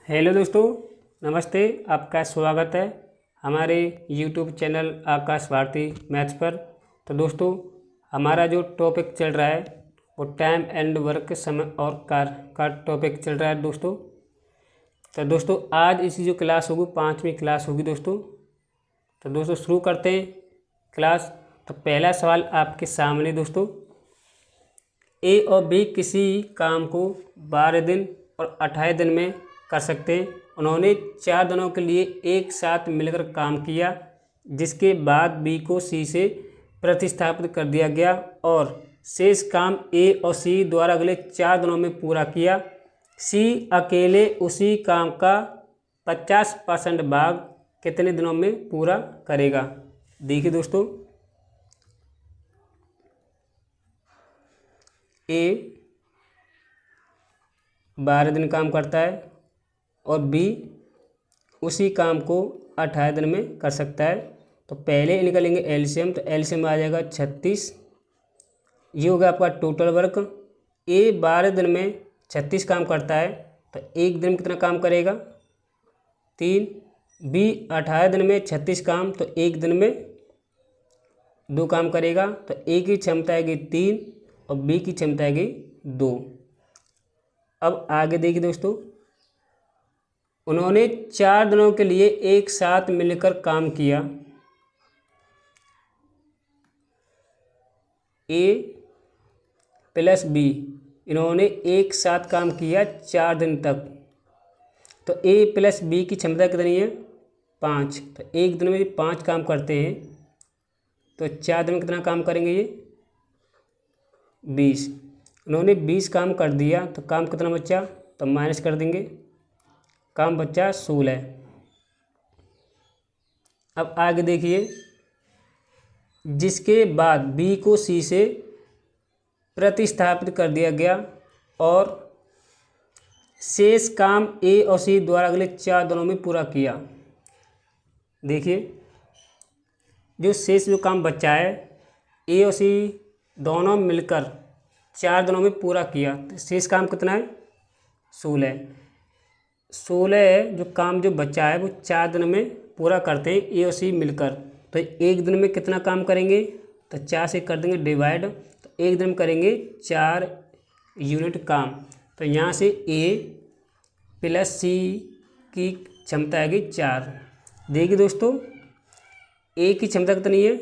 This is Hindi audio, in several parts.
हेलो दोस्तों, नमस्ते। आपका स्वागत है हमारे यूट्यूब चैनल आकाश भारती मैथ्स पर। तो दोस्तों, हमारा जो टॉपिक चल रहा है वो टाइम एंड वर्क, समय और कार्य का टॉपिक चल रहा है दोस्तों। तो दोस्तों, आज इसी जो क्लास होगी 5वीं क्लास होगी दोस्तों। तो दोस्तों शुरू करते हैं क्लास। तो पहला सवाल आपके सामने दोस्तों, ए और बी किसी काम को 12 दिन और 28 दिन में कर सकते हैं। उन्होंने 4 दिनों के लिए एक साथ मिलकर काम किया, जिसके बाद बी को सी से प्रतिस्थापित कर दिया गया और शेष काम ए और सी द्वारा अगले 4 दिनों में पूरा किया। सी अकेले उसी काम का 50% भाग कितने दिनों में पूरा करेगा। देखिए दोस्तों, ए 12 दिन काम करता है और बी उसी काम को 28 दिन में कर सकता है। तो पहले निकालेंगे एलसीएम। तो एलसीएम आ जाएगा 36। ये होगा आपका टोटल वर्क। ए 12 दिन में 36 काम करता है, तो एक दिन में कितना काम करेगा? 3। बी 28 दिन में 36 काम, तो एक दिन में 2 काम करेगा। तो ए की क्षमता आएगी 3 और बी की क्षमता आएगी 2। अब आगे देखिए दोस्तों, उन्होंने 4 दिनों के लिए एक साथ मिलकर काम किया। ए प्लस बी, इन्होंने एक साथ काम किया 4 दिन तक। तो ए प्लस बी की क्षमता कितनी है? 5। तो एक दिन में 5 काम करते हैं, तो 4 दिन में कितना काम करेंगे ये? 20। उन्होंने 20 काम कर दिया, तो काम कितना बचा? तो माइनस कर देंगे, काम बचा 16। अब आगे देखिए, जिसके बाद बी को सी से प्रतिस्थापित कर दिया गया और शेष काम ए और सी द्वारा अगले 4 दिनों में पूरा किया। देखिए, जो शेष जो काम बचा है, ए और सी दोनों मिलकर 4 दिनों में पूरा किया। तो शेष काम कितना है? 16। 16 जो काम जो बचा है वो 4 दिन में पूरा करते हैं ए और सी मिलकर। तो एक दिन में कितना काम करेंगे? तो 4 से कर देंगे डिवाइड। तो एक दिन में करेंगे 4 यूनिट काम। तो यहाँ से ए प्लस सी की क्षमता आएगी 4। देखिए दोस्तों, ए की क्षमता कितनी है?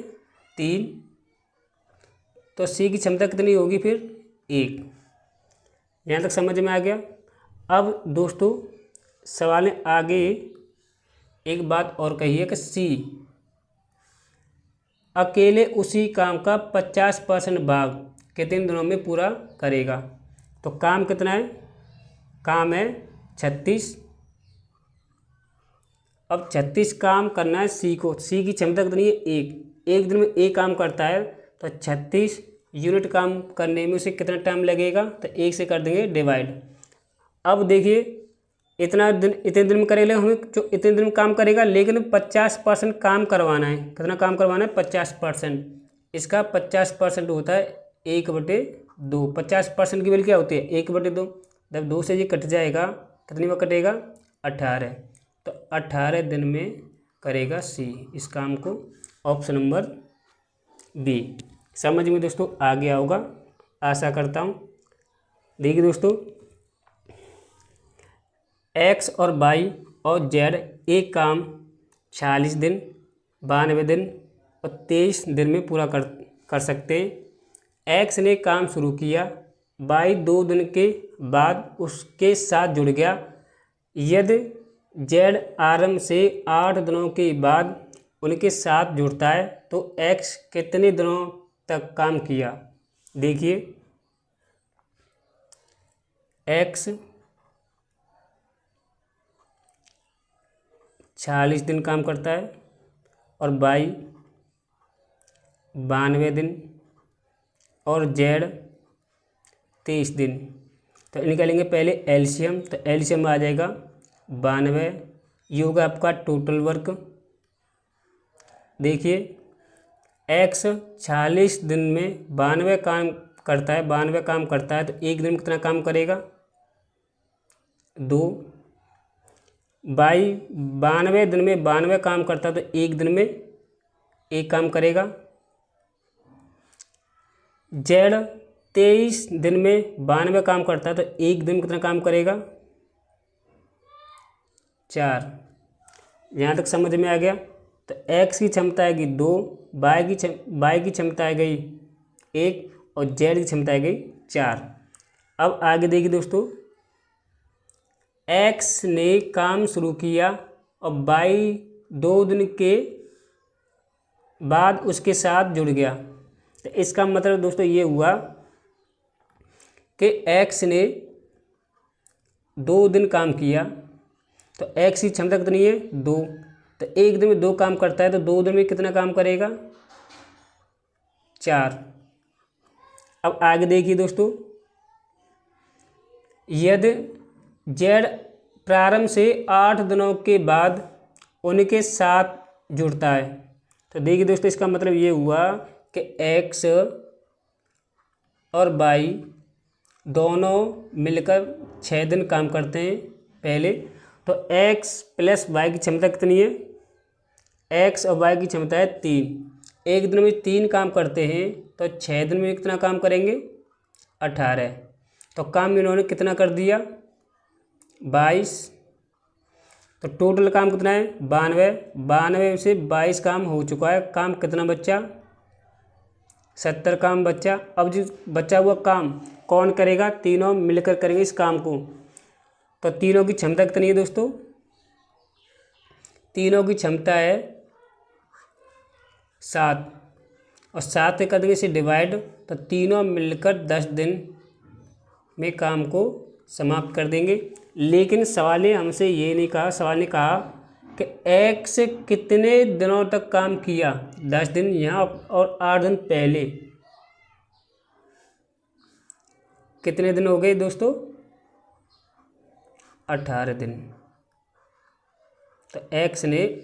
3। तो सी की क्षमता कितनी होगी फिर? 1। यहाँ तक समझ में आ गया। अब दोस्तों, सवाल में आगे एक बात और कही है कि सी अकेले उसी काम का 50% भाग कितने दिनों में पूरा करेगा। तो काम कितना है? काम है 36। अब 36 काम करना है सी को। सी की क्षमता कितनी है? 1। एक दिन में एक काम करता है, तो 36 यूनिट काम करने में उसे कितना टाइम लगेगा? तो 1 से कर देंगे डिवाइड। अब देखिए, इतने दिन में करेगा, हमें जो इतने दिन में काम करेगा, लेकिन 50% काम करवाना है। कितना काम करवाना है? 50%। इसका 50% होता है 1/2। 50% की वैल्यू क्या होती है? 1/2। जब 2 से ये कट जाएगा, कितनी बार कटेगा? 18। तो 18 दिन में करेगा सी इस काम को। Option number B. समझ में दोस्तों आ गया होगा, आशा करता हूँ। देखिए दोस्तों, एक्स और वाई और जेड एक काम 46 दिन, 92 दिन और 23 दिन में पूरा कर सकते हैं। एक्स ने काम शुरू किया, वाई 2 दिन के बाद उसके साथ जुड़ गया। यदि जेड आरंभ से 8 दिनों के बाद उनके साथ जुड़ता है, तो एक्स कितने दिनों तक काम किया? देखिए, एक्स 46 दिन काम करता है और वाई 92 दिन और जेड 23 दिन। तो निकालेंगे पहले एलसीएम। तो एलसीएम आ जाएगा 92। ये होगा आपका टोटल वर्क। देखिए, एक्स 46 दिन में 92 काम करता है, 92 काम करता है, तो एक दिन में कितना काम करेगा? 2। बाई 92 दिन में 92 काम करता है तो एक दिन में एक काम करेगा। जेड 23 दिन में 92 काम करता है तो एक दिन में कितना काम करेगा? 4। यहाँ तक समझ में आ गया। तो एक्स की क्षमता आएगी 2, वाई की क्षमता आ गई 1 और जेड की क्षमता आ गई 4। अब आगे देखिए दोस्तों, एक्स ने काम शुरू किया और वाई 2 दिन के बाद उसके साथ जुड़ गया। तो इसका मतलब दोस्तों ये हुआ कि एक्स ने 2 दिन काम किया तो एक्स की क्षमता कितनी है? 2। तो एक दिन में 2 काम करता है तो 2 दिन में कितना काम करेगा? 4। अब आगे देखिए दोस्तों, यदि जेड प्रारंभ से 8 दिनों के बाद उनके साथ जुड़ता है तो देखिए दोस्तों, इसका मतलब ये हुआ कि एक्स और वाई दोनों मिलकर 6 दिन काम करते हैं पहले। तो एक्स प्लस वाई की क्षमता कितनी है? एक्स और वाई की क्षमता है 3। एक दिन में 3 काम करते हैं तो 6 दिन में कितना काम करेंगे? 18। तो काम इन्होंने कितना कर दिया? 22। तो टोटल काम कितना है? 92। 92 से 22 काम हो चुका है। काम कितना बच्चा? 70 काम बच्चा। अब जो बचा हुआ काम कौन करेगा? तीनों मिलकर करेंगे इस काम को। तो तीनों की क्षमता कितनी है दोस्तों? तीनों की क्षमता है 7 और 7 से कर देंगे इसे डिवाइड तो तीनों मिलकर 10 दिन में काम को समाप्त कर देंगे। लेकिन सवाल ने हमसे ये नहीं कहा, सवाल ने कहा कि एक्स कितने दिनों तक काम किया? 10 दिन यहाँ और 8 दिन पहले। कितने दिन हो गए दोस्तों? 18 दिन। तो एक्स ने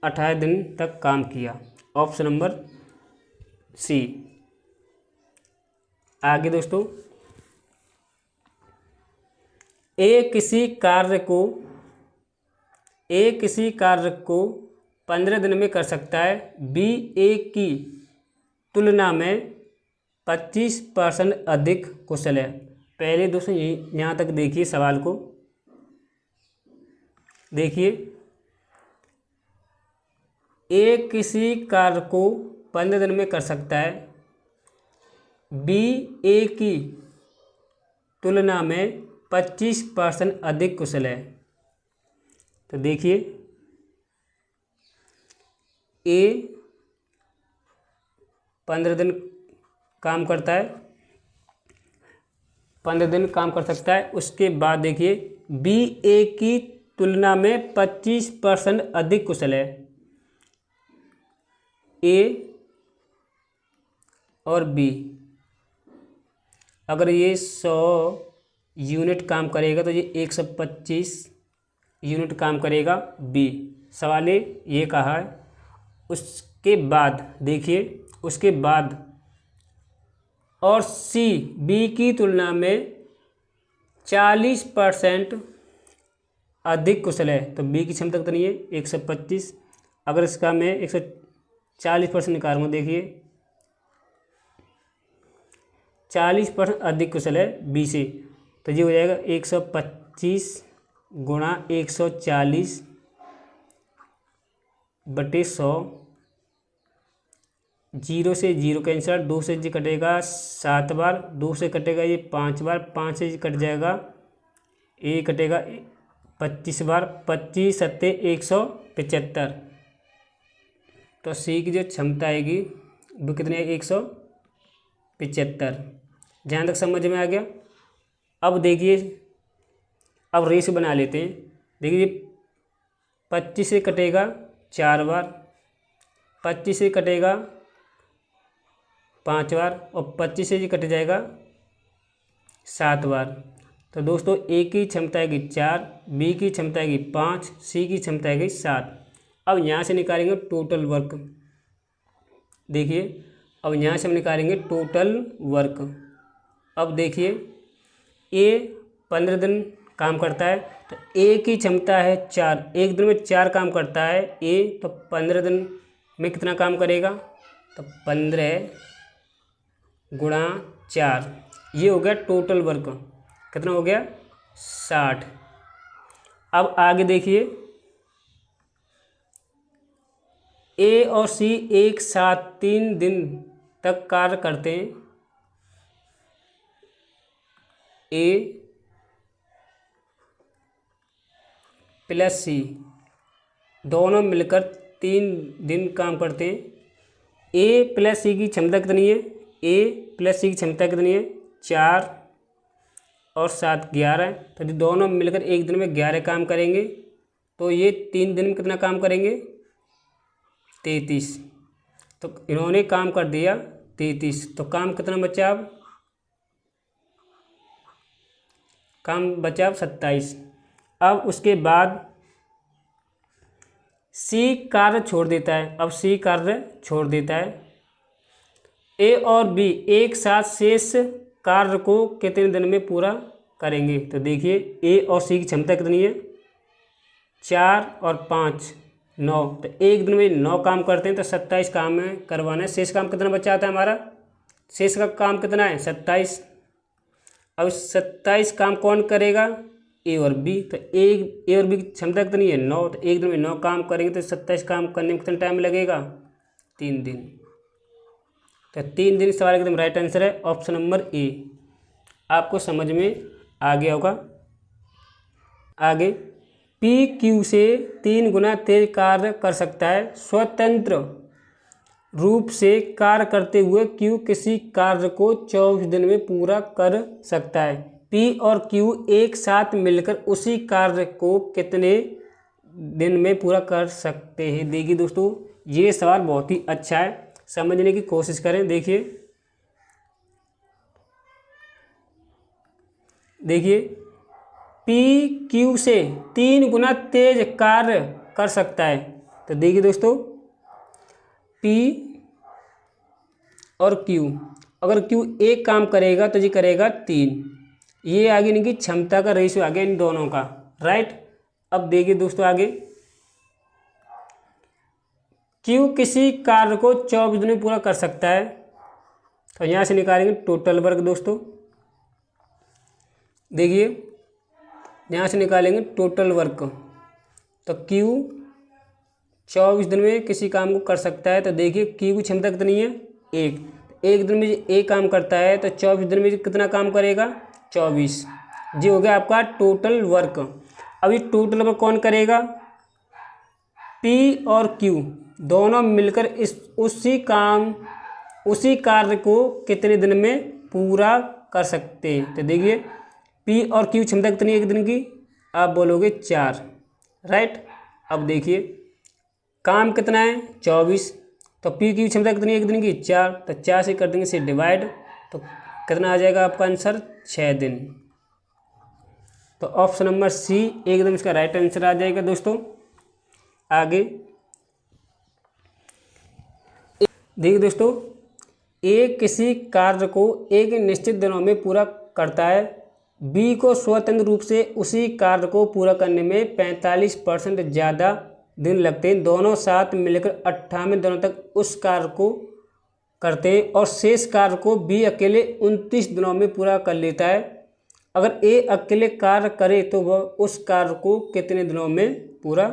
18 दिन तक काम किया। Option number C. आगे दोस्तों, ए किसी कार्य को 15 दिन में कर सकता है, बी ए की तुलना में 25% अधिक कुशल है। पहले दोस्तों यहाँ तक देखिए, सवाल को देखिए, ए किसी कार्य को 15 दिन में कर सकता है, बी ए की तुलना में 25% अधिक कुशल है। तो देखिए, ए 15 दिन काम करता है, 15 दिन काम कर सकता है। उसके बाद देखिए, बी ए की तुलना में 25% अधिक कुशल है। ए और बी अगर ये 100 यूनिट काम करेगा तो ये 125 यूनिट काम करेगा बी। सवाल ये कहा है। उसके बाद देखिए, उसके बाद और सी बी की तुलना में 40% अधिक कुशल है। तो बी की क्षमता कितनी है? 125। अगर इसका मैं 140% निकालूंगा, देखिए 40% अधिक कुशल है बी से। तो ये हो जाएगा 125 गुणा 140 बटे 100। 0 से 0 कैंसल, 2 से जी कटेगा 7 बार, 2 से कटेगा ये 5 बार, 5 से जी कट जाएगा, ये कटेगा 25 बार, 25 सत्ते 175। तो सी की जो क्षमता आएगी वो कितनी है? 175। जहाँ तक समझ में आ गया। अब देखिए, अब रेस बना लेते हैं। देखिए 25 से कटेगा 4 बार, 25 से कटेगा 5 बार और 25 से जी कट जाएगा 7 बार। तो दोस्तों ए की क्षमता आएगी 4, बी की क्षमता आएगी 5, सी की क्षमता आएगी 7। अब यहाँ से निकालेंगे टोटल वर्क। देखिए, अब यहाँ से हम निकालेंगे टोटल वर्क। अब देखिए, ए 15 दिन काम करता है। तो ए की क्षमता है 4, एक दिन में 4 काम करता है ए, तो 15 दिन में कितना काम करेगा? तो 15 गुणा 4, ये हो गया टोटल वर्क। कितना हो गया? 60। अब आगे देखिए, ए और सी एक साथ 3 दिन तक कार्य करते हैं। ए प्लस सी दोनों मिलकर 3 दिन काम करते हैं। ए प्लस सी की क्षमता कितनी है? ए प्लस सी की क्षमता कितनी है? 4 और 7 11। तो दोनों मिलकर एक दिन में 11 काम करेंगे। तो ये 3 दिन में कितना काम करेंगे? 33। तो इन्होंने काम कर दिया 33। तो काम कितना बचा? अब काम बचा 27। अब उसके बाद सी कार्य छोड़ देता है। अब सी कार्य छोड़ देता है। ए और बी एक साथ शेष कार्य को कितने दिन में पूरा करेंगे? तो देखिए, ए और सी की क्षमता कितनी है? 4 और 5 9। तो एक दिन में 9 काम करते हैं, तो 27 काम में करवाना है। शेष काम कितना बचा आता है हमारा? शेष का काम कितना है? 27। अब 27 काम कौन करेगा? ए और बी। तो ए और बी की क्षमता कितनी है? 9। तो एक दिन में 9 काम करेंगे, तो 27 काम करने में कितना टाइम लगेगा? 3 दिन। तो 3 दिन सवाल एकदम राइट आंसर है ऑप्शन नंबर ए। आपको समझ में आ गया होगा। आगे, पी क्यू से 3 गुना तेज कार्य कर सकता है। स्वतंत्र रूप से कार्य करते हुए क्यू किसी कार्य को 24 दिन में पूरा कर सकता है। पी और क्यू एक साथ मिलकर उसी कार्य को कितने दिन में पूरा कर सकते हैं? देखिए दोस्तों, ये सवाल बहुत ही अच्छा है, समझने की कोशिश करें। देखिए, पी क्यू से 3 गुना तेज कार्य कर सकता है। तो देखिए दोस्तों, पी और क्यू, अगर क्यू एक काम करेगा तो ये करेगा 3। ये आगे इनकी क्षमता का रेशियो आ गया इन दोनों का, राइट। अब देखिए दोस्तों, आगे क्यू किसी कार्य को 24 दिन में पूरा कर सकता है। तो यहाँ से निकालेंगे टोटल वर्क दोस्तों। देखिए, यहाँ से निकालेंगे टोटल वर्क। तो क्यू 24 दिन में किसी काम को कर सकता है। तो देखिए, क्यू की क्षमता कितनी है? 1। एक दिन में एक काम करता है, तो 24 दिन में कितना काम करेगा? 24। जी हो गया आपका टोटल वर्क। अब ये टोटल वर्क कौन करेगा? पी और क्यू दोनों मिलकर उसी कार्य को कितने दिन में पूरा कर सकते हैं। तो देखिए, पी और क्यू क्षमता कितनी है एक दिन की? आप बोलोगे 4, राइट। अब देखिए, काम कितना है? 24। तो पी की क्षमता कितनी है एक दिन की? 4। तो 4 से कर देंगे इसे डिवाइड, तो कितना आ जाएगा आपका आंसर? 6 दिन। तो ऑप्शन नंबर सी एकदम इसका राइट आंसर आ जाएगा दोस्तों। आगे देखिए दोस्तों, ए किसी कार्य को एक निश्चित दिनों में पूरा करता है। बी को स्वतंत्र रूप से उसी कार्य को पूरा करने में 45% ज़्यादा दिन लगते हैं। दोनों साथ मिलकर 58 दिनों तक उस कार्य को करते हैं और शेष कार्य को बी अकेले 29 दिनों में पूरा कर लेता है। अगर ए अकेले कार्य करे तो वह उस कार्य को कितने दिनों में पूरा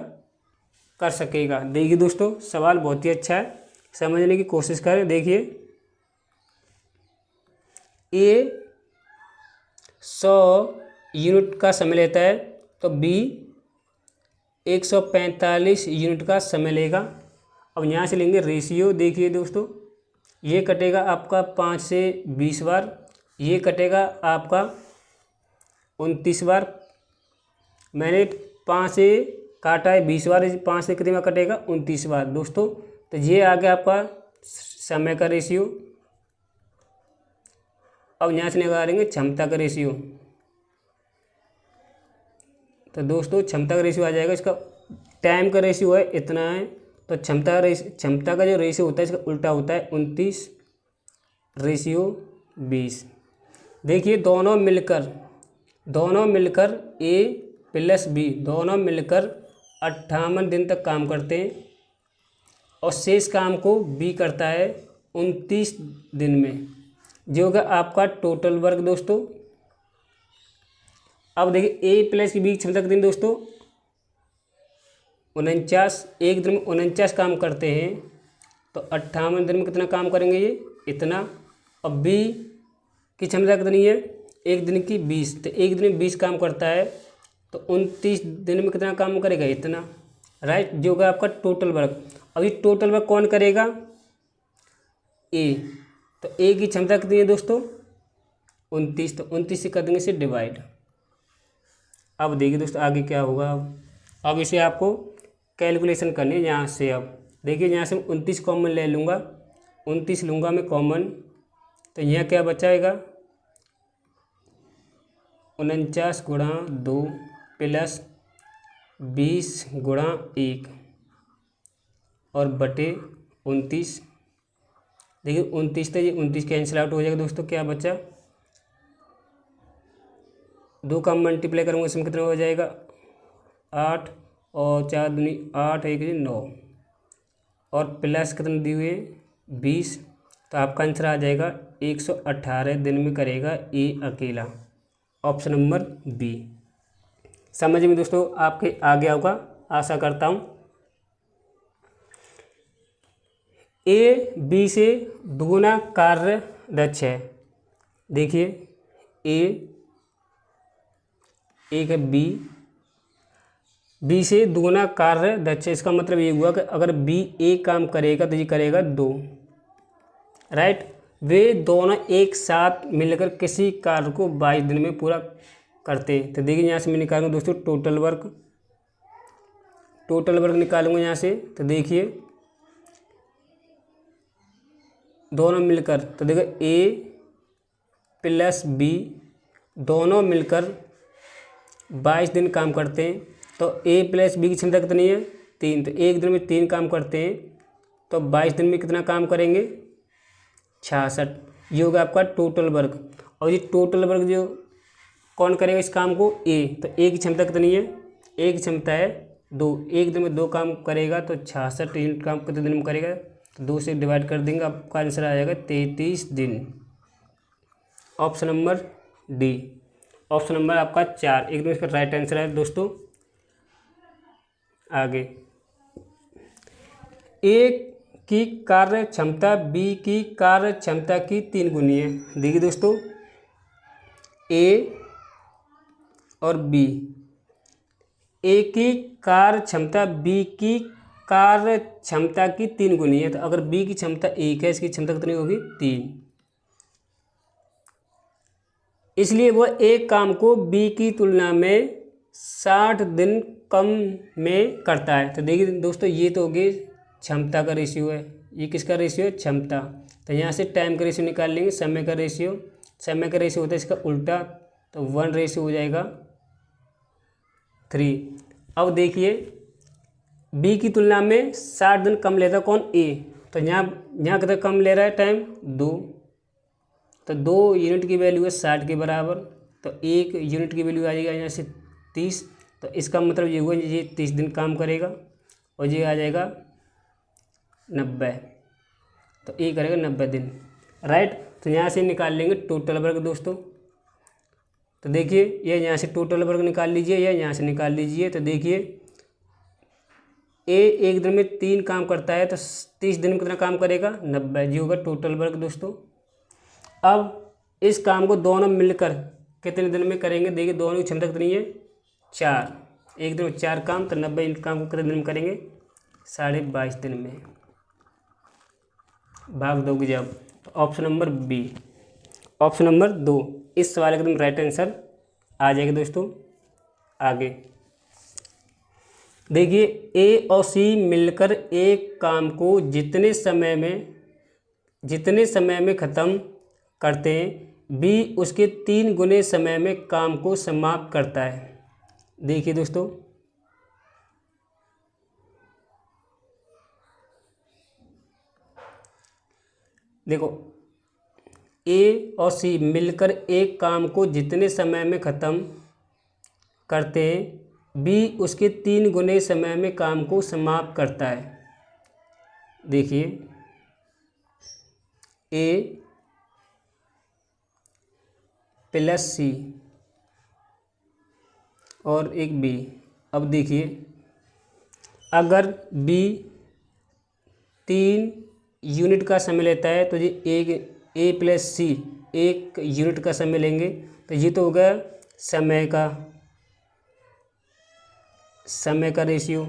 कर सकेगा? देखिए दोस्तों, सवाल बहुत ही अच्छा है, समझने की कोशिश करें। देखिए, ए 100 यूनिट का समय लेता है, तो बी 145 यूनिट का समय लेगा। अब यहाँ से लेंगे रेशियो। देखिए दोस्तों, ये कटेगा आपका 5 से 20 बार, ये कटेगा आपका 29 बार। मैंने 5 से काटा है 20 बार, 5 से कितनी बार कटेगा? 29 बार दोस्तों। तो ये आ गया आपका समय का रेशियो। अब यहाँ से निकालेंगे क्षमता का रेशियो। तो दोस्तों, क्षमता का रेशियो आ जाएगा, इसका टाइम का रेशियो है इतना है, तो क्षमता का जो रेशियो होता है इसका उल्टा होता है 29 रेशियो 20। देखिए, दोनों मिलकर दोनों मिलकर ए प्लस बी दोनों मिलकर 58 दिन तक काम करते हैं और शेष काम को बी करता है 29 दिन में, जो होगा आपका टोटल वर्क दोस्तों। अब देखिए ए प्लस बी की क्षमता कितनी दोस्तों 49, एक दिन में 49 काम करते हैं तो 58 दिन में कितना काम करेंगे ये इतना। और बी की क्षमता कितनी है एक दिन की 20, तो एक दिन में 20 काम करता है तो 29 दिन में कितना काम करेगा इतना, राइट, जो होगा आपका टोटल वर्क। अभी टोटल वर्क कौन करेगा ए, तो ए की क्षमता कितनी है दोस्तों 29, तो 29 से कर देंगे इसे डिवाइड। अब देखिए दोस्तों आगे क्या होगा। अब इसे आपको कैलकुलेशन करनी है यहाँ से। अब देखिए यहाँ से 29 कॉमन ले लूँगा, 29 लूँगा मैं कॉमन, तो यहाँ क्या बचाएगा 49 गुणा 2 प्लस 20 गुणा 1 और बटे 29। देखिए 29 तो ये 29 कैंसिल आउट हो जाएगा दोस्तों, क्या बचा 2 का मल्टीप्लाई करूँगा इसमें कितना हो जाएगा 8 और 4 दूनी 8 1 9 और प्लस कितने दिए हुए 20, तो आपका आंसर आ जाएगा 118 दिन में करेगा ए अकेला, ऑप्शन नंबर बी। समझ में दोस्तों आपके आ गया होगा आशा करता हूँ। ए बी से दुगुना कार्य दक्ष है। देखिए एक है बी से दुगुना कार्य दक्ष है, इसका मतलब ये हुआ कि अगर बी एक काम करेगा तो ये करेगा 2, राइट। वे दोनों एक साथ मिलकर किसी कार्य को 22 दिन में पूरा करते हैं। तो देखिए यहाँ से मैं निकालूंगा दोस्तों टोटल वर्क निकालूंगा यहाँ से। तो देखिए दोनों मिलकर, तो देखो ए प्लस बी दोनों मिलकर 22 दिन काम करते हैं, तो ए प्लस बी की क्षमता कितनी है 3, तो एक दिन में 3 काम करते हैं तो 22 दिन में कितना काम करेंगे 66। ये होगा आपका टोटल वर्क। और ये टोटल वर्क जो कौन करेगा इस काम को ए, तो ए की क्षमता कितनी है ए की क्षमता है 2, एक दिन में 2 काम करेगा तो 66 यूनिट काम कितने दिन में करेगा, तो 2 से डिवाइड कर देंगे, आपका आंसर आ जाएगा 33 दिन, option number D. Option number आपका 4 एकदम इसका राइट आंसर है दोस्तों। आगे ए की कार्य क्षमता बी की कार्य क्षमता की 3 गुनी है। देखिए दोस्तों ए और बी, ए की कार्य क्षमता बी की कार्य क्षमता की 3 गुनी है, तो अगर बी की क्षमता 1 है इसकी क्षमता कितनी होगी 3, इसलिए वह एक काम को बी की तुलना में 60 दिन कम में करता है। तो देखिए दोस्तों ये तो होगी क्षमता का रेशियो है, ये किसका रेशियो है क्षमता, तो यहाँ से टाइम का रेशियो निकाल लेंगे, समय का रेशियो होता है इसका उल्टा, तो 1 रेशियो हो जाएगा 3। अब देखिए बी की तुलना में 60 दिन कम लेता कौन ए, तो यहाँ कितना कम ले रहा है टाइम 2, तो 2 यूनिट की वैल्यू है 60 के बराबर, तो 1 यूनिट की वैल्यू आ जाएगा यहाँ से 30, तो इसका मतलब ये हुआ ये 30 दिन काम करेगा और ये आ जाएगा 90, तो ए करेगा 90 दिन, राइट। तो यहाँ से निकाल लेंगे टोटल वर्क दोस्तों। तो देखिए ये यहाँ से टोटल वर्क निकाल लीजिए या यहाँ से निकाल लीजिए। तो देखिए ए एक दिन में 3 काम करता है तो 30 दिन में कितना काम करेगा 90, जी होगा टोटल वर्क दोस्तों। अब इस काम को दोनों मिलकर कितने दिन में करेंगे, देखिए दोनों की क्षमता कितनी है 4, एक दिन में 4 काम, तो 90 काम को कितने दिन में करेंगे 22.5 दिन में, भाग दोगे जब, तो option number B, option number 2 इस सवाल का एकदम राइट आंसर आ जाएगा दोस्तों। आगे देखिए ए और सी मिलकर एक काम को जितने समय में ख़त्म करते हैं बी उसके 3 गुने समय में काम को समाप्त करता है। देखिए दोस्तों देखो ए और सी मिलकर एक काम को जितने समय में ख़त्म करते हैं, बी उसके 3 गुने समय में काम को समाप्त करता है। देखिए ए प्लस सी और एक बी। अब देखिए अगर बी 3 यूनिट का समय लेता है तो ये एक ए प्लस सी 1 यूनिट का समय लेंगे, तो ये तो हो गया समय का रेशियो।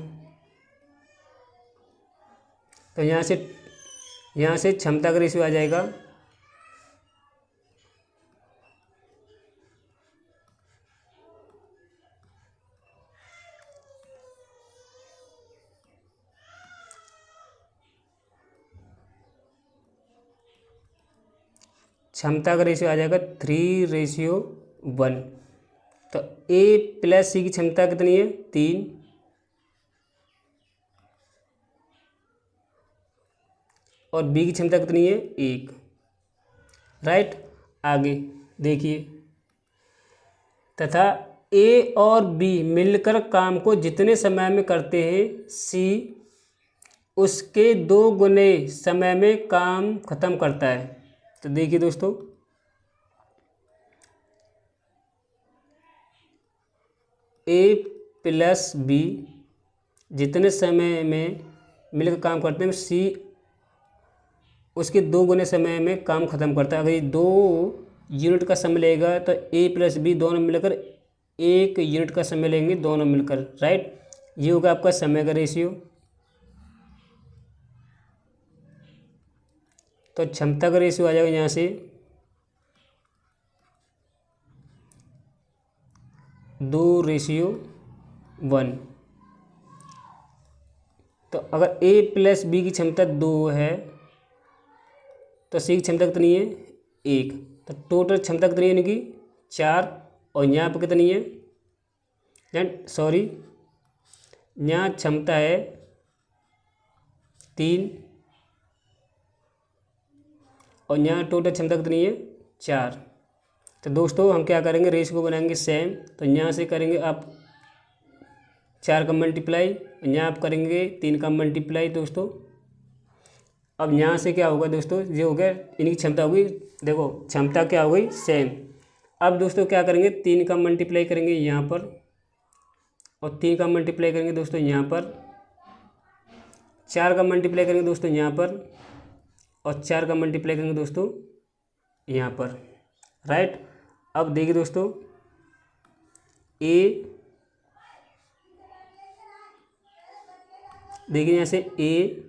तो यहाँ से क्षमता का रेशियो आ जाएगा क्षमता का रेशियो आ जाएगा 3:1। तो ए प्लस सी की क्षमता कितनी है 3, और बी की क्षमता कितनी है 1। राइट, आगे देखिए तथा ए और बी मिलकर काम को जितने समय में करते हैं सी उसके 2 गुने समय में काम खत्म करता है। तो देखिए दोस्तों ए प्लस बी जितने समय में मिलकर काम करते हैं सी उसके 2 गुने समय में काम खत्म करता है। अगर ये 2 यूनिट का समय लेगा तो ए प्लस बी दोनों मिलकर 1 यूनिट का समय लेंगे दोनों मिलकर। राइट, ये होगा आपका समय का रेशियो। तो क्षमता का रेशियो आ जाएगा यहाँ से 2:1। तो अगर ए प्लस बी की क्षमता 2 है तो सी की क्षमता कितनी है 1। तो टोटल क्षमता कितनी है इनकी 4, और यहाँ पर कितनी है यहाँ क्षमता है 3, और यहाँ टोटल क्षमता कितनी है 4। तो दोस्तों हम क्या करेंगे रेशियो को बनाएंगे सेम। तो यहाँ से करेंगे आप 4 का मल्टीप्लाई, यहाँ आप करेंगे 3 का मल्टीप्लाई दोस्तों। अब यहाँ से क्या होगा दोस्तों, ये हो गया इनकी क्षमता होगी, देखो क्षमता क्या हो गई सेम। अब दोस्तों क्या करेंगे 3 का मल्टीप्लाई करेंगे यहाँ पर, और 3 का मल्टीप्लाई करेंगे दोस्तों यहाँ पर, 4 का मल्टीप्लाई करेंगे दोस्तों यहाँ पर, और 4 का मल्टीप्लाई करेंगे दोस्तों यहाँ पर। राइट, अब देखिए दोस्तों देखिए यहाँ से ए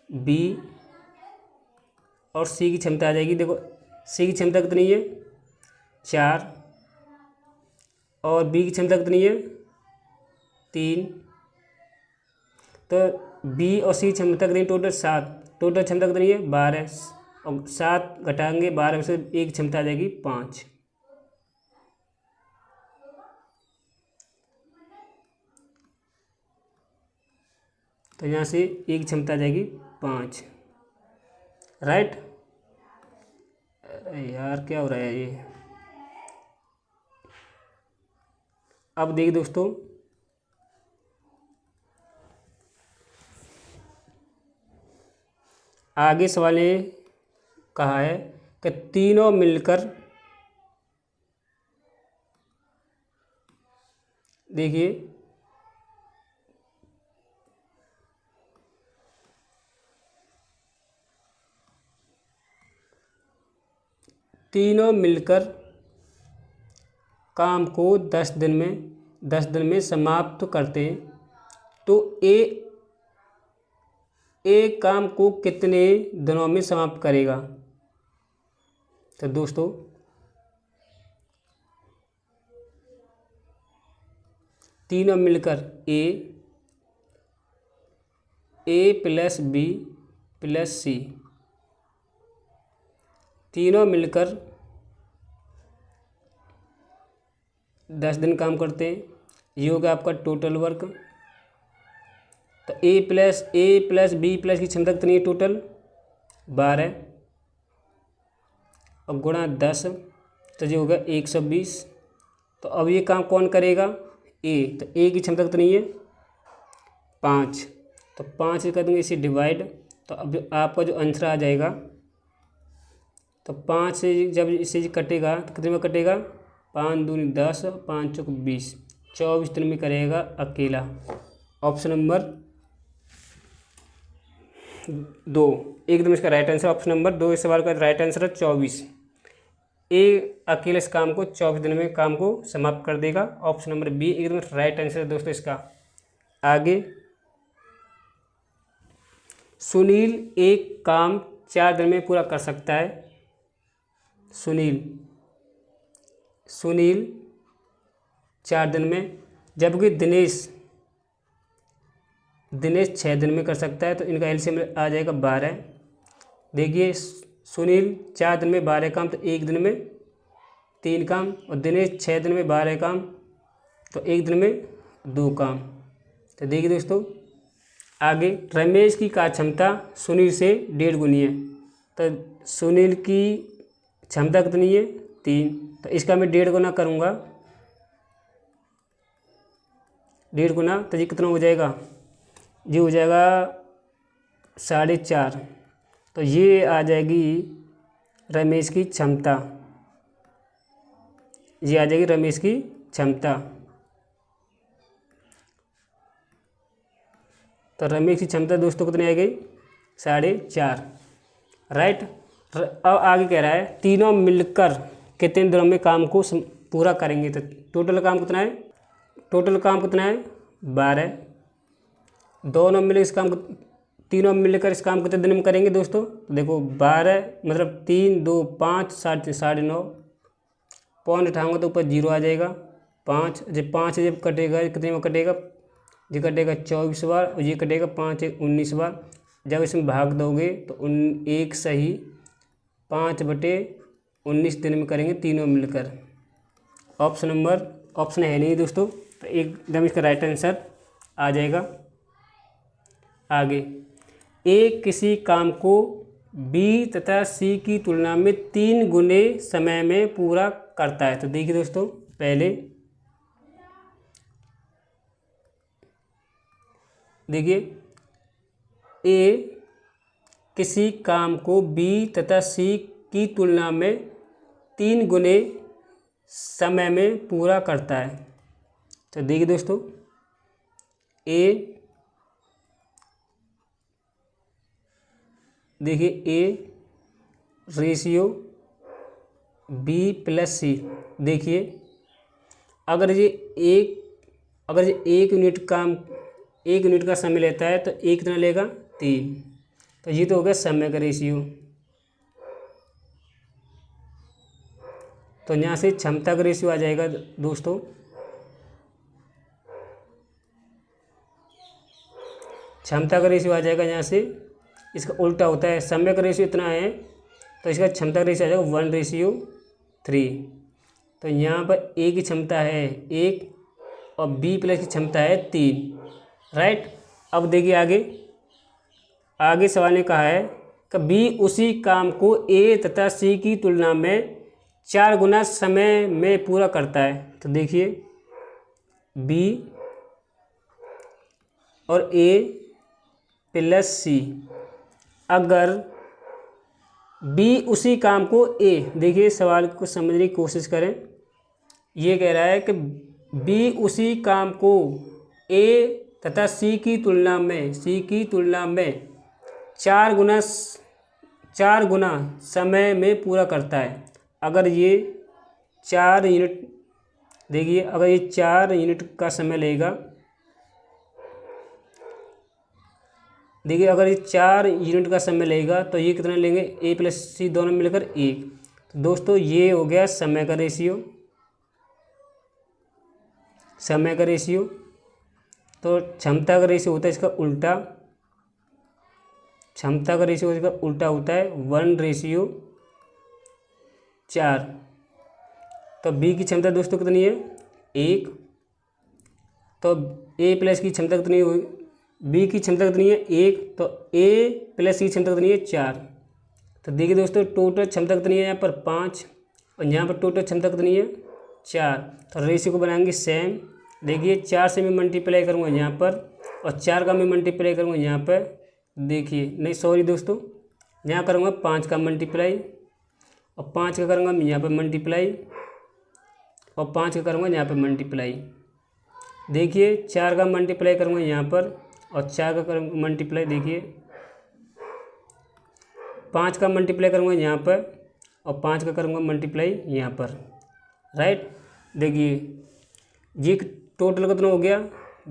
बी और सी की क्षमता आ जाएगी। देखो सी की क्षमता कितनी है 4, और बी की क्षमता कितनी है 3। तो बी और सी की क्षमता कितनी टोटल 7, टोटल क्षमता कितनी है 12, और 7 घटाएंगे 12 में से एक क्षमता आ जाएगी 5। तो यहाँ से एक क्षमता आ जाएगी 5। राइट, अरे यार क्या हो रहा है ये। अब देखिए दोस्तों आगे सवाल ने कहा है कि तीनों मिलकर, देखिए तीनों मिलकर काम को 10 दिन में समाप्त करते हैं, तो ए काम को कितने दिनों में समाप्त करेगा। तो दोस्तों तीनों मिलकर ए प्लस बी प्लस सी तीनों मिलकर 10 दिन काम करते हैं, ये होगा आपका टोटल वर्क। तो ए प्लस बी प्लस की क्षमता कितनी है टोटल 12, और गुणा 10, तो ये होगा 120। तो अब ये काम कौन करेगा, ए। तो ए की क्षमता कितनी है 5, तो 5 से कर देंगे इसे डिवाइड। तो अब आपका जो आंसर आ जाएगा, तो 5 से जब इसे कटेगा तो कितने में कटेगा, 5 दूनी 10, 5 चौक 20, 24 दिन में करेगा अकेला। ऑप्शन नंबर 2 एकदम इसका राइट आंसर। ऑप्शन नंबर 2 इस सवाल का राइट आंसर है 24। ए अकेले इस काम को 24 दिन में काम को समाप्त कर देगा। ऑप्शन नंबर बी एकदम राइट आंसर है दोस्तों इसका। आगे, सुनील एक काम 4 दिन में पूरा कर सकता है। सुनील 4 दिन में, जबकि दिनेश 6 दिन में कर सकता है। तो इनका एलसीएम आ जाएगा 12। देखिए सुनील 4 दिन में 12 काम, तो एक दिन में 3 काम, और दिनेश 6 दिन में 12 काम, तो एक दिन में 2 काम। तो देखिए दोस्तों आगे, रमेश की कार्य क्षमता सुनील से 1.5 गुनी है। तो सुनील की क्षमता कितनी है 3, तो इसका मैं 1.5 गुना करूँगा, 1.5 गुना, तो ये कितना हो जाएगा, ये हो जाएगा 4.5। तो ये आ जाएगी रमेश की क्षमता, ये आ जाएगी रमेश की क्षमता। तो रमेश की क्षमता दोस्तों कितनी आ गई 4.5, राइट। अब आगे कह रहा है तीनों मिलकर कितने दिनों में काम को पूरा करेंगे। तो टोटल काम कितना है, 12। दोनों मिलकर इस काम को, तीनों मिलकर इस काम को कितने दिन में करेंगे दोस्तों। देखो 12 मतलब 3 2 5 9.5 पॉइंट उठाऊंगा तो ऊपर 0 आ जाएगा। 5 जब 5 जब कटेगा कितने में कटेगा, ये कटेगा 24 बार, और ये कटेगा 5 1 19 बार। जब इसमें भाग दोगे तो 1 सही 5/19 दिन में करेंगे तीनों मिलकर। ऑप्शन है नहीं दोस्तों, तो एकदम इसका राइट आंसर आ जाएगा। आगे, ए किसी काम को बी तथा सी की तुलना में 3 गुने समय में पूरा करता है। तो देखिए दोस्तों, पहले देखिए, ए किसी काम को बी तथा सी की तुलना में 3 गुने समय में पूरा करता है। तो देखिए दोस्तों, ए रेशियो बी प्लस सी। देखिए अगर ये 1 यूनिट का समय लेता है तो एक कितना लेगा 3। तो ये तो हो गया समय का रेशियो। तो यहाँ से क्षमता का रेशियो आ जाएगा दोस्तों, क्षमता का रेशियो आ जाएगा। यहाँ से इसका उल्टा होता है, समय का रेशियो इतना है तो इसका क्षमता का रेशियो आ जाएगा 1:3। तो यहाँ पर ए की क्षमता है 1 और बी प्लस की क्षमता है 3, राइट। अब देखिए आगे सवाल ने कहा है कि बी उसी काम को ए तथा सी की तुलना में 4 गुना समय में पूरा करता है। तो देखिए बी और ए प्लस सी, अगर बी उसी काम को ए, देखिए सवाल को समझने की कोशिश करें। ये कह रहा है कि बी उसी काम को ए तथा सी की तुलना में 4 गुना समय में पूरा करता है। अगर ये 4 यूनिट, देखिए अगर ये 4 यूनिट का समय लेगा, देखिए अगर ये 4 यूनिट का समय लेगा तो ये कितना लेंगे, ए प्लस सी दोनों मिलकर 1। तो दोस्तों ये हो गया समय का रेशियो, तो क्षमता का रेशियो होता है इसका उल्टा, क्षमता का रेशियो इसका उल्टा होता है 1:4। तो बी की क्षमता दोस्तों कितनी है 1, तो ए प्लस की क्षमता कितनी हुई, बी की क्षमता कितनी है 1, तो ए प्लस की क्षमता कितनी है 4। तो देखिए दोस्तों टोटल क्षमता कितनी है यहाँ पर 5, और यहाँ पर टोटल क्षमता कितनी है 4, तो रेशियो को बनाएंगे सेम। देखिए 4 से मैं मल्टीप्लाई करूँगा यहाँ पर और 4 का मैं मल्टीप्लाई करूँगा यहाँ पर। देखिए नहीं सॉरी दोस्तों, यहाँ करूँगा 5 का मल्टीप्लाई और 5 का करूँगा मैं यहाँ पर मल्टीप्लाई और 5 का करूँगा यहाँ पर मल्टीप्लाई। देखिए 4 का मल्टीप्लाई करूँगा यहाँ पर और 4 का करूँगा मल्टीप्लाई। देखिए 5 का मल्टीप्लाई करूँगा यहाँ पर और 5 का करूँगा मल्टीप्लाई यहाँ पर, राइट। देखिए ये टोटल कितना हो गया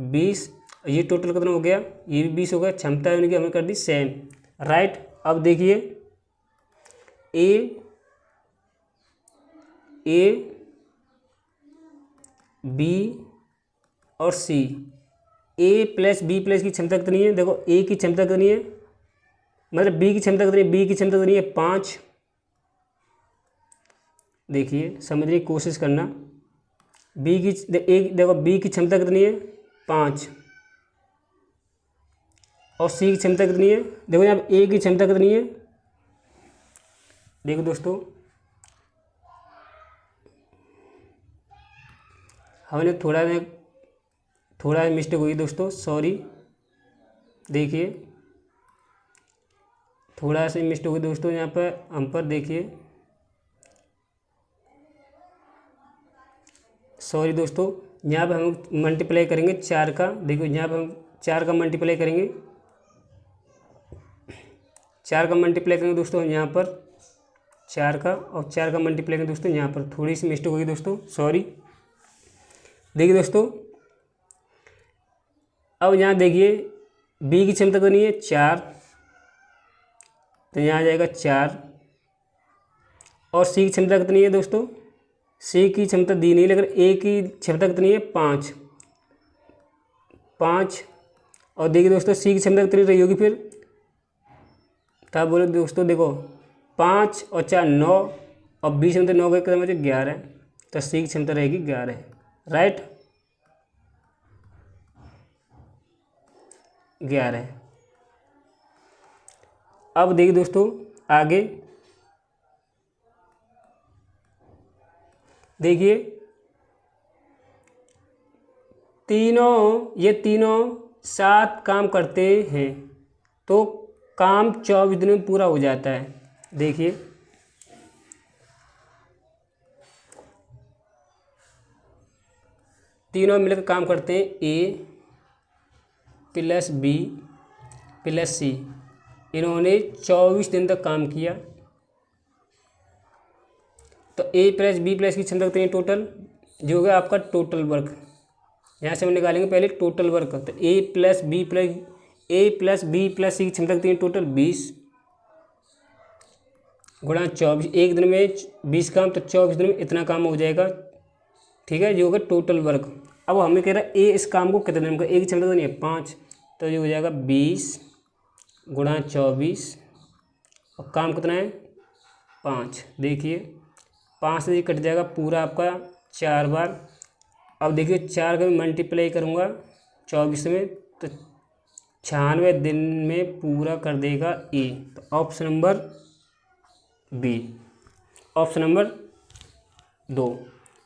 20, ये टोटल कितना हो गया, ये भी 20 हो गया। क्षमता उनकी हमने कर दी सेम, राइट। अब देखिए ए बी और सी, ए प्लस बी प्लस की क्षमता कितनी है, देखो ए की क्षमता कितनी है, मतलब बी की क्षमता कितनी है, बी की क्षमता कितनी है 5। देखिए समझने की कोशिश करना, बी की देखो बी की क्षमता कितनी है 5 और सी की क्षमता कितनी है, देखो यहाँ पे ए की क्षमता कितनी है। देखो दोस्तों हमने थोड़ा मिस्टेक हुई दोस्तों, सॉरी। देखिए थोड़ा सा मिस्टेक हुई दोस्तों यहाँ पर हम पर, देखिए सॉरी दोस्तों। यहाँ पर हम मल्टीप्लाई करेंगे 4 का, देखो यहाँ पर हम 4 का मल्टीप्लाई करेंगे, 4 का मल्टीप्लाई करेंगे दोस्तों यहाँ पर 4 का, और 4 का मल्टीप्लाई करेंगे दोस्तों यहाँ पर। थोड़ी सी मिस्टेक होगी दोस्तों, सॉरी। देखिए दोस्तों अब यहाँ देखिए बी की क्षमता कितनी है 4, तो यहाँ आ जाएगा 4 और सी की क्षमता कितनी है दोस्तों, सी की क्षमता दी नहीं, लेकिन ए की क्षमता कितनी है 5। और देखिए दोस्तों सी की क्षमता कितनी रही होगी फिर, क्या बोले दोस्तों, देखो 5 और 4 9 और 20 क्षमता 9 का कितना मुझे 11, तो सी की क्षमता रहेगी 11, राइट 11। अब देखिए दोस्तों आगे, देखिए ये तीनों साथ काम करते हैं तो काम 24 दिनों में पूरा हो जाता है। देखिए तीनों मिलकर काम करते हैं, ए प्लस बी प्लस सी, इन्होंने 24 दिन तक काम किया, तो ए प्लस बी प्लस की क्षमता कितनी है टोटल, जो होगा आपका टोटल वर्क। यहाँ से हम निकालेंगे पहले टोटल वर्क, तो ए प्लस बी प्लस सी की क्षमता कितनी है टोटल 20 गुणा 24, एक दिन में 20 काम, तो 24 दिन में इतना काम हो जाएगा, ठीक है, जो होगा टोटल वर्क। अब हमें कह रहा है ए इस काम को कितने दिन में, ए की क्षमता कितनी है 5, तो ये हो जाएगा 20 गुणा 24 और काम कितना है 5। देखिए 5 से कट जाएगा पूरा आपका 4 बार। अब देखिए 4 का मैं मल्टीप्लाई करूँगा 24 में, तो 96 दिन में पूरा कर देगा ए, तो option number B, option number 2।